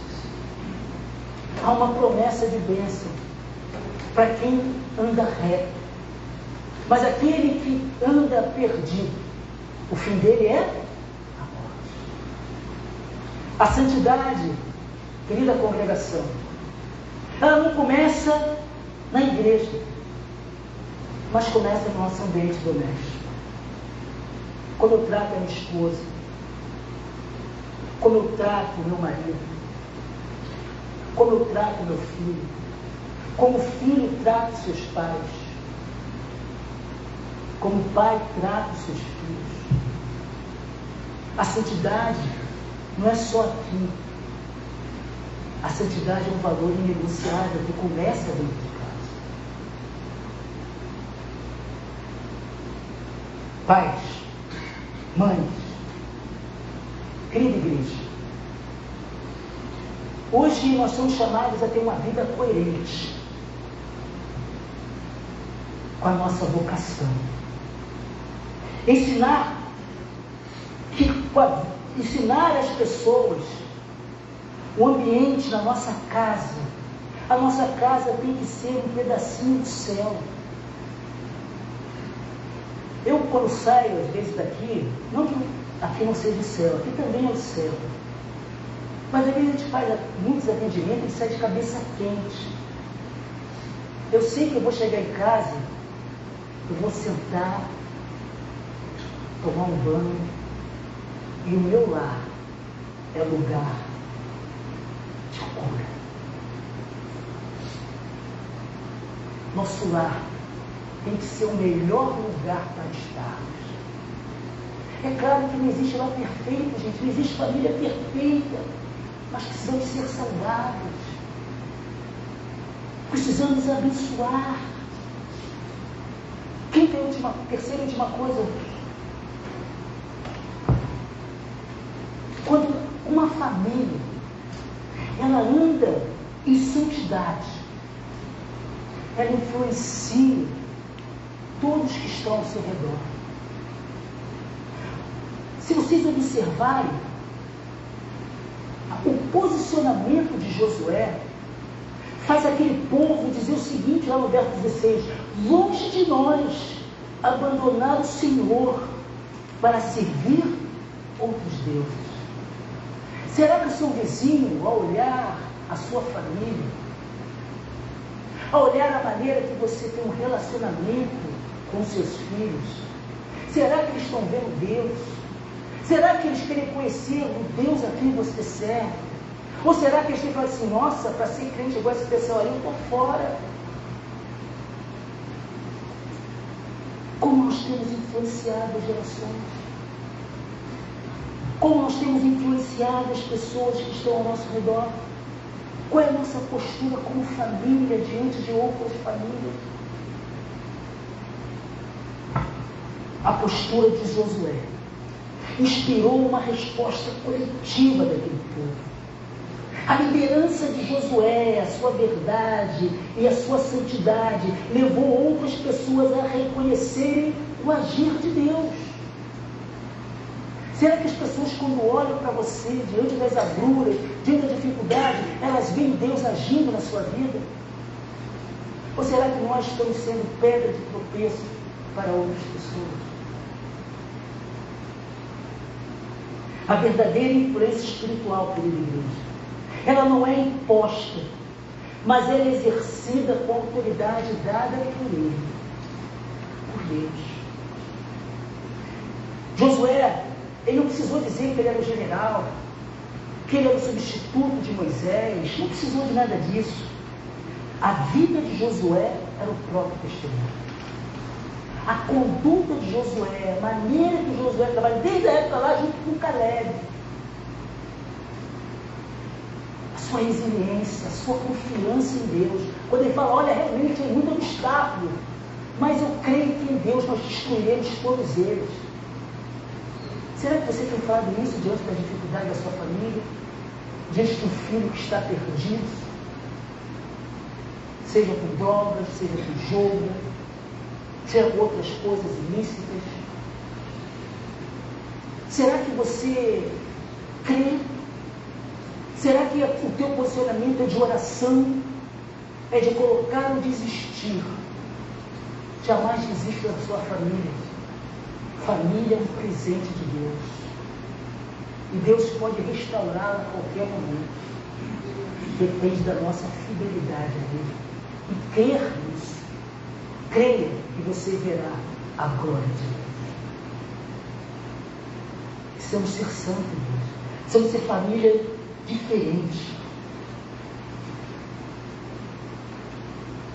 Há uma promessa de bênção para quem anda reto. Mas aquele que anda perdido, o fim dele é a morte. A santidade, querida congregação, Ela não começa na igreja, mas começa no nosso ambiente doméstico. Como eu trato a minha esposa, como eu trato o meu marido, como eu trato o meu filho, como o filho trata os seus pais, como o pai trata os seus filhos. A santidade não é só aqui. A santidade é um valor inegociável que começa dentro de casa. Pais, mães, querida igreja, hoje nós somos chamados a ter uma vida coerente com a nossa vocação. Ensinar às pessoas o ambiente na nossa casa. A nossa casa tem que ser um pedacinho do céu. Eu, quando saio, às vezes, daqui, não que aqui não seja o céu, aqui também é o céu. Mas, às vezes, a gente faz muitos atendimentos e sai de cabeça quente. Eu sei que eu vou chegar em casa, eu vou sentar, tomar um banho, e o meu lar é lugar de cura. Nosso lar tem que ser o melhor lugar para estarmos. É claro que não existe lar perfeito, gente, não existe família perfeita. Nós precisamos ser saudáveis. Precisamos abençoar. Quem tem a terceira e última coisa? Quando uma família, ela anda em santidade, ela influencia todos que estão ao seu redor. Se vocês observarem, o posicionamento de Josué faz aquele povo dizer o seguinte, lá no verso 16: longe de nós abandonar o Senhor para servir outros deuses. Será que o seu vizinho, ao olhar a sua família, ao olhar a maneira que você tem um relacionamento com seus filhos, será que eles estão vendo Deus? Será que eles querem conhecer o Deus a quem você serve? Ou será que eles têm falado assim, nossa, para ser crente igual esse pessoal aí, eu estou fora? Como nós temos influenciado as gerações? Como nós temos influenciado as pessoas que estão ao nosso redor? Qual é a nossa postura como família diante de outras famílias? A postura de Josué inspirou uma resposta coletiva daquele povo. A liderança de Josué, a sua verdade e a sua santidade levou outras pessoas a reconhecerem o agir de Deus. Será que as pessoas, quando olham para você, diante das agruras, diante da dificuldade, elas veem Deus agindo na sua vida? Ou será que nós estamos sendo pedra de tropeço para outras pessoas? A verdadeira influência espiritual, querida igreja, ela não é imposta, mas ela é exercida com a autoridade dada por Ele, por Deus. Josué, ele não precisou dizer que ele era o general, que ele era o substituto de Moisés, não precisou de nada disso. A vida de Josué era o próprio testemunho. A conduta de Josué, a maneira que Josué trabalha, desde a época lá junto com Caleb, a sua resiliência, a sua confiança em Deus. Quando ele fala, olha, realmente tem muito obstáculo, mas eu creio que em Deus nós destruiremos todos eles. Será que você tem falado isso diante da dificuldade da sua família? Diante de um filho que está perdido? Seja por drogas, seja por jogo, seja por outras coisas ilícitas. Será que você crê? Será que o teu posicionamento é de oração? É de colocar o desistir? Jamais desista da sua família. Família é um presente de Deus. E Deus pode restaurá-la a qualquer momento. depende da nossa fidelidade a Ele. E crer nisso. Creia e você verá a glória de Deus. Precisamos ser santos, Deus. Precisamos ser família diferente.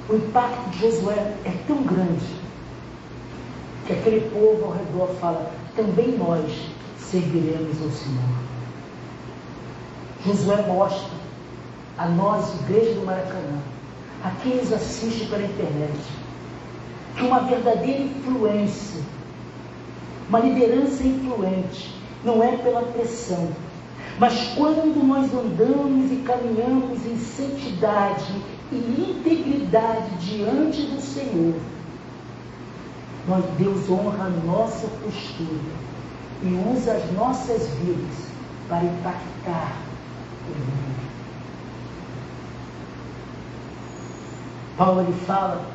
O impacto de Josué é tão grande que aquele povo ao redor fala: também nós serviremos ao Senhor. Josué mostra a nós, Igreja do Maracanã, a quem nos assiste pela internet, que uma verdadeira influência, uma liderança influente, não é pela pressão, mas quando nós andamos e caminhamos em santidade e integridade diante do Senhor, Deus honra a nossa postura e usa as nossas vidas para impactar o mundo. Paulo ele fala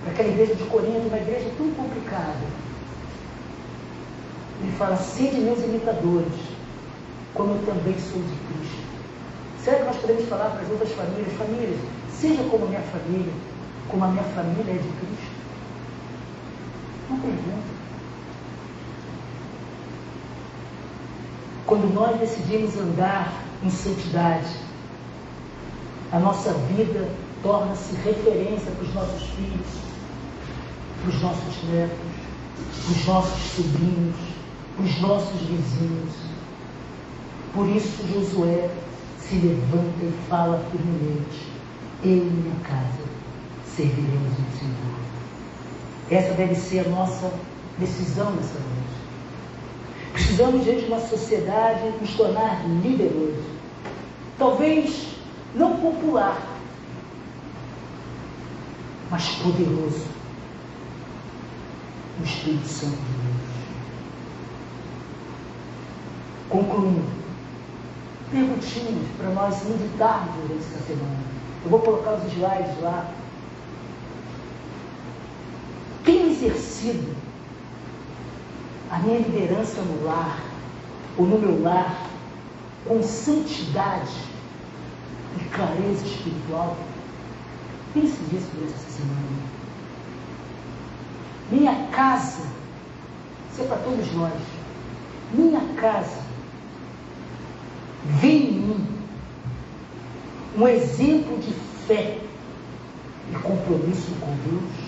para aquela igreja de Corinto, uma igreja tão complicada. Ele fala: sede meus imitadores, como eu também sou de Cristo. Será que nós podemos falar para as outras famílias: famílias, seja como a minha família é de Cristo? Uma pergunta. Quando nós decidimos andar em santidade, a nossa vida torna-se referência para os nossos filhos, para os nossos netos, para os nossos sobrinhos, para os nossos vizinhos. Por isso Josué se levanta e fala firmemente: eu e minha casa serviremos ao Senhor. Essa deve ser a nossa decisão nessa noite. Precisamos, diante de uma sociedade, nos tornar líderes. Talvez não popular, mas poderoso no Espírito Santo de Deus. Concluindo, perguntinhas para nós meditarmos durante essa semana. Eu vou colocar os slides lá. Tem exercido a minha liderança no lar, ou no meu lar, com santidade e clareza espiritual? Pense nisso durante essa semana. Minha casa, isso é para todos nós, minha casa vê em mim um exemplo de fé e compromisso com Deus?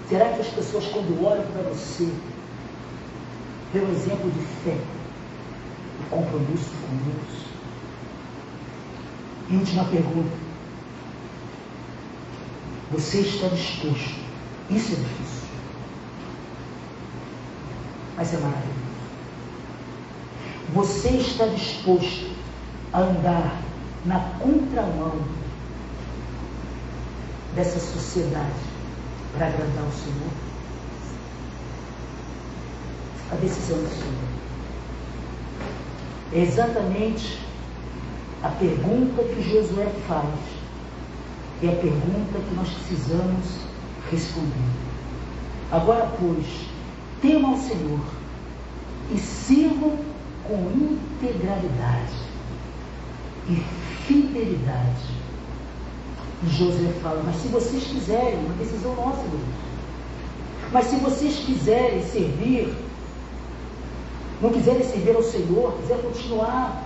Será que as pessoas, quando olham para você, vêem um exemplo de fé e compromisso com Deus? E última pergunta: você está disposto? Isso é difícil, mas é maravilhoso. Você está disposto a andar na contramão dessa sociedade para agradar o Senhor? A decisão do Senhor. É exatamente a pergunta que Josué faz. É a pergunta que nós precisamos responder. Agora, pois, temam ao Senhor e sirvam com integralidade e fidelidade. E Josué fala: mas se vocês quiserem, uma decisão nossa, Deus, mas se vocês quiserem servir, não quiserem servir ao Senhor, quiserem continuar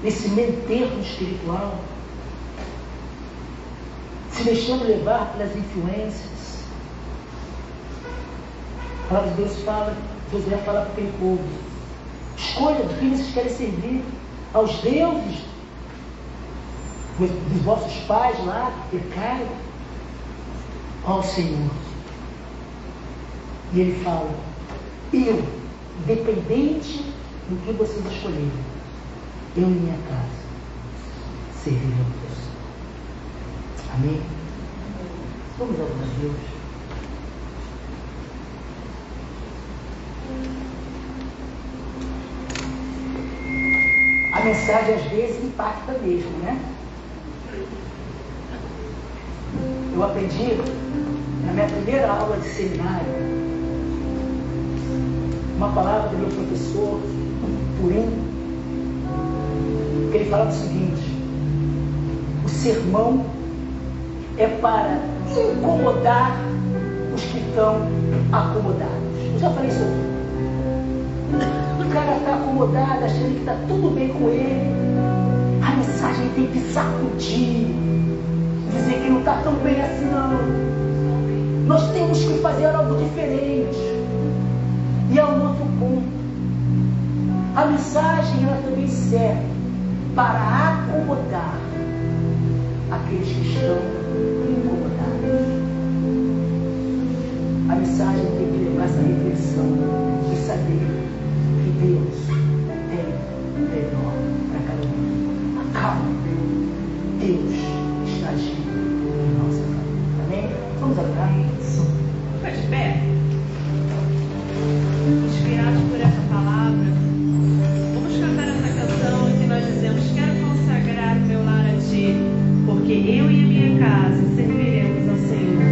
nesse meio termo espiritual, se deixando levar pelas influências, a palavra de Deus fala, Josué fala para aquele povo: escolha de quem vocês querem servir, aos deuses dos vossos pais lá que pecaram, ao Senhor. E ele fala: eu, independente do que vocês escolherem, eu e minha casa servirei a Deus. Amém? Vamos orar a Deus. A mensagem às vezes impacta mesmo, né? Eu aprendi na minha primeira aula de seminário uma palavra do meu professor Purim, queria falar o seguinte: o sermão é para incomodar os que estão acomodados. Eu já falei isso aqui. O cara está acomodado, achando que está tudo bem com ele. A mensagem tem que sacudir, dizer que não está tão bem assim não. Nós temos que fazer algo diferente. E é um outro ponto. A mensagem ela também serve para acomodar aqueles que estão incomodados. A mensagem tem que levar essa reflexão e saber que Deus tem o melhor para cada um. Acalma. Deus está agindo em nossa família. Amém? Vamos orar. Fica de pé. Inspirados por essa palavra, vamos cantar essa canção em que nós dizemos: quero consagrar o meu lar a Ti, porque eu e a minha casa serviremos ao Senhor.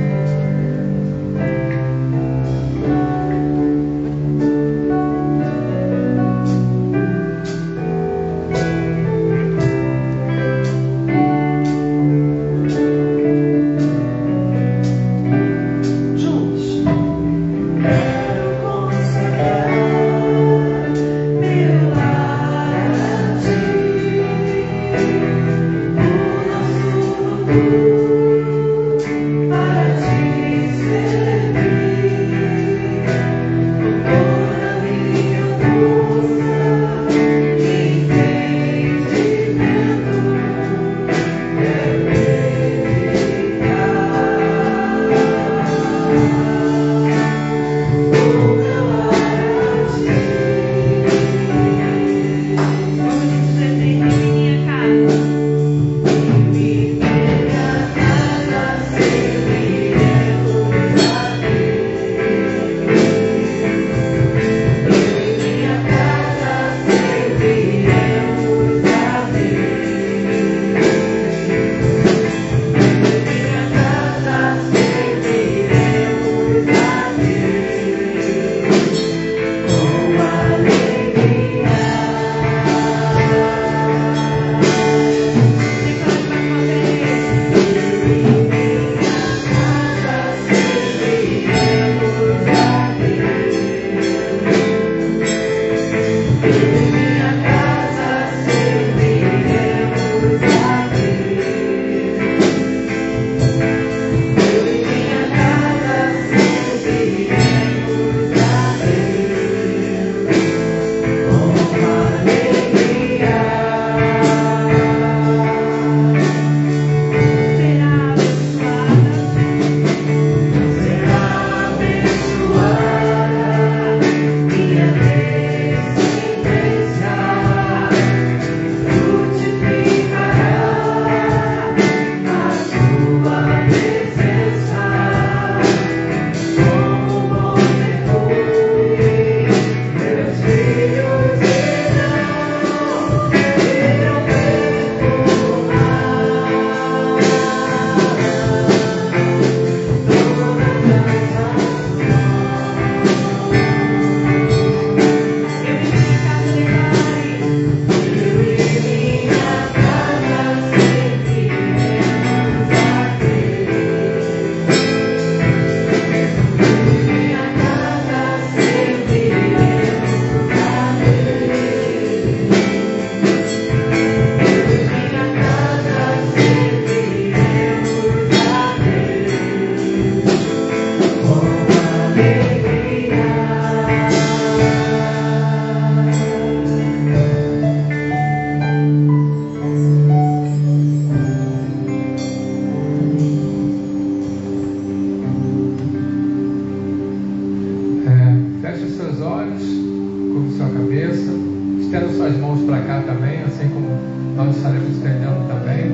estenda suas mãos para cá também, assim como nós estaremos estendendo também,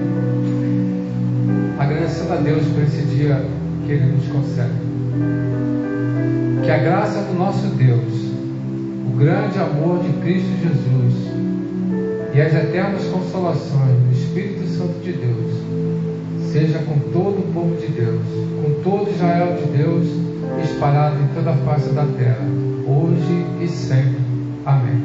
agradecendo a Deus por esse dia que Ele nos concede. Que a graça do nosso Deus, o grande amor de Cristo Jesus e as eternas consolações do Espírito Santo de Deus seja com todo o povo de Deus, com todo Israel de Deus espalhado em toda a face da terra, hoje e sempre. Amém.